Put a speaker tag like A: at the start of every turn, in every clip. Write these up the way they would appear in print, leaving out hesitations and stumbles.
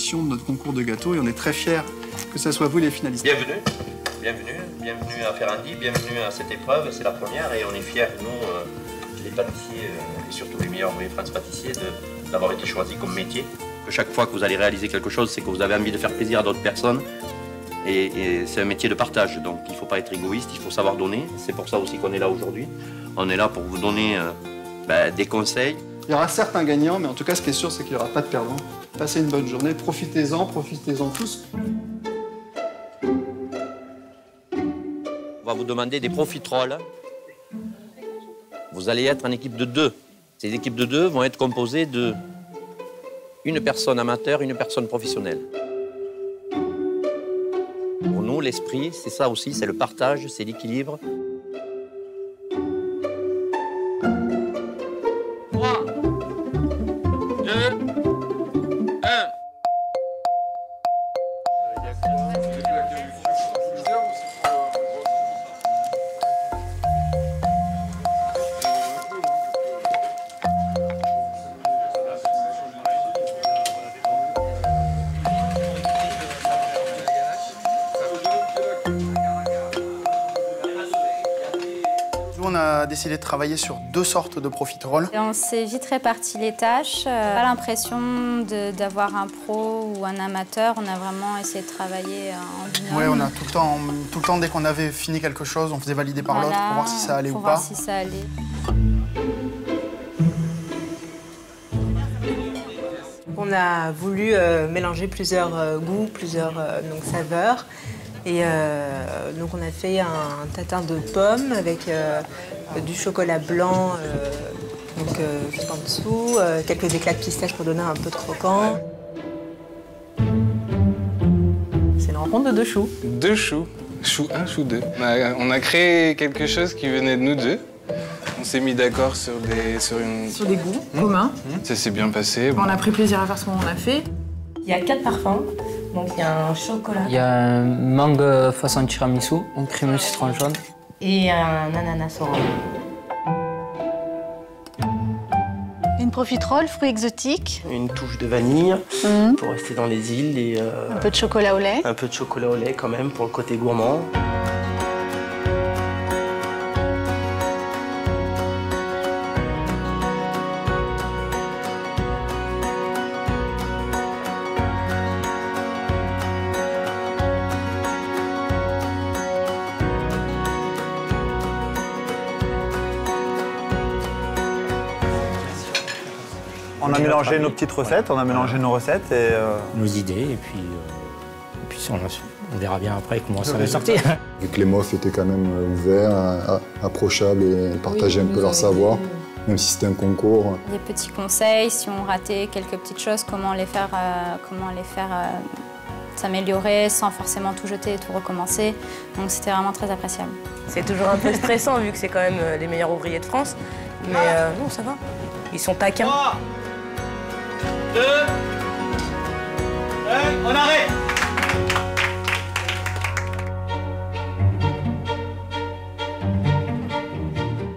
A: édition de notre concours de gâteaux et on est très fiers que ce soit vous les finalistes.
B: Bienvenue à Ferrandi, bienvenue à cette épreuve, c'est la première et on est fiers, nous, les pâtissiers et surtout les meilleurs ouvriers France pâtissiers, d'avoir été choisis comme métier. Que chaque fois que vous allez réaliser quelque chose, c'est que vous avez envie de faire plaisir à d'autres personnes et c'est un métier de partage, donc il ne faut pas être égoïste, il faut savoir donner. C'est pour ça aussi qu'on est là aujourd'hui. On est là pour vous donner des conseils.
A: Il y aura certes un gagnant, mais en tout cas, ce qui est sûr, c'est qu'il n'y aura pas de perdant. Passez une bonne journée, profitez-en tous.
B: On va vous demander des profiteroles. Vous allez être en équipe de 2. Ces équipes de 2 vont être composées de une personne amateur, une personne professionnelle. Pour nous, l'esprit, c'est ça aussi, c'est le partage, c'est l'équilibre. 3, 2, 1.
A: On a décidé de travailler sur 2 sortes de profiteroles.
C: Et on s'est vite réparti les tâches. Pas l'impression d'avoir un pro ou un amateur. On a vraiment essayé de travailler en binôme.
A: Ouais, on a tout le temps, dès qu'on avait fini quelque chose, on faisait valider par l'autre pour voir si ça allait ou pas.
C: Pour voir si ça allait.
D: On a voulu mélanger plusieurs goûts, plusieurs saveurs. Et donc on a fait un tatin de pommes avec du chocolat blanc juste en dessous, quelques éclats de pistache pour donner un peu de croquant. C'est une rencontre de 2 choux.
E: 2 choux. Chou 1, chou 2. On a créé quelque chose qui venait de nous deux. On s'est mis d'accord sur
F: des goûts communs.
E: Ça s'est bien passé.
F: On a pris plaisir à faire ce qu'on a fait.
D: Il y a 4 parfums. Donc il y a un chocolat.
G: Il y a un mangue façon tiramisu, un crémeux citron jaune.
D: Et un ananas au rhum.
H: Une profiterole, fruits exotiques.
I: Une touche de vanille pour rester dans les îles. Et,
H: un peu de chocolat au lait.
I: Un peu de chocolat au lait quand même pour le côté gourmand.
J: On a mélangé nos petites recettes, on a mélangé nos recettes et...
K: Nos idées, et puis on verra bien après comment ça va sortir.
L: Vu que les mofs étaient quand même ouverts, approchables et partageaient un peu leur savoir, même si c'était un concours.
C: Des petits conseils, si on ratait quelques petites choses, comment les faire s'améliorer sans forcément tout jeter et tout recommencer. Donc c'était vraiment très appréciable.
D: C'est toujours un peu stressant vu que c'est quand même les meilleurs ouvriers de France. Mais non, ça va. Ils sont taquins.
B: 3, 2, 1, on arrête!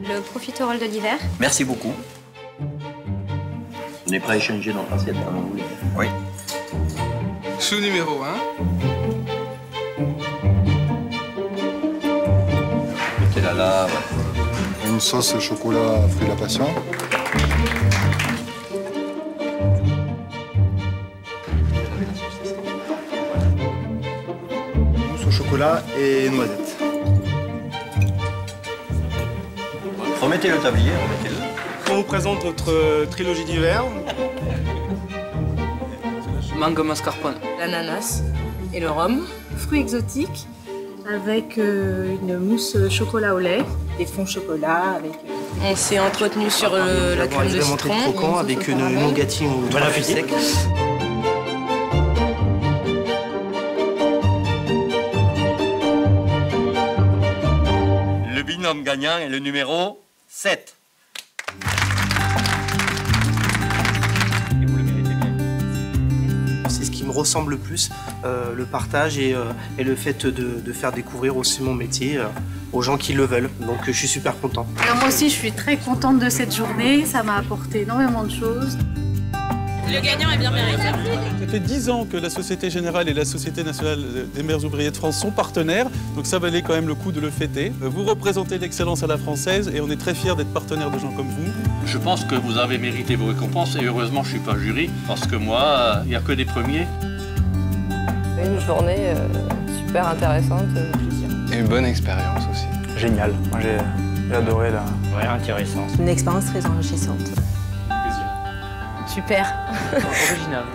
C: Le profiterole de l'hiver.
B: Merci beaucoup. On est prêt à échanger notre assiette avant vous. Oui.
E: Chou numéro 1.
B: Mettez la lave.
L: Une sauce chocolat fruit de la passion.
J: Mousse au chocolat et noisettes.
B: Remettez le tablier, remettez-le.
M: On vous présente notre trilogie d'hiver.
G: Mangue mascarpone.
D: L'ananas et le rhum.
F: Fruits exotiques avec une mousse chocolat au lait.
D: Des fonds chocolat avec... On s'est entretenu sur la crème de citron.
I: Très croquant avec une nougatine ou
B: Voilà,
I: fruits secs.
B: Le binôme gagnant est le numéro 7. Et vous le méritez bien.
I: C'est ce qui me ressemble le plus, le partage et le fait de faire découvrir aussi mon métier aux gens qui le veulent. Donc je suis super content.
F: Alors moi aussi, je suis très contente de cette journée. Ça m'a apporté énormément de choses.
N: Le gagnant est bien mérité.
O: Ça fait 10 ans que la Société Générale et la Société Nationale des Maires Ouvriers de France sont partenaires, donc ça valait quand même le coup de le fêter. Vous représentez l'excellence à la française et on est très fiers d'être partenaires de gens comme vous.
P: Je pense que vous avez mérité vos récompenses et heureusement je ne suis pas jury parce que moi, il n'y a que des premiers.
Q: Une journée super intéressante, plaisir.
E: Et une bonne expérience aussi.
J: Génial, moi j'ai adoré là.
K: Ouais, intéressant.
D: Une expérience très enrichissante.
H: Super.
K: Original.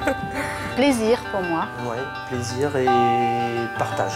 H: Plaisir pour moi.
I: Ouais, plaisir et partage.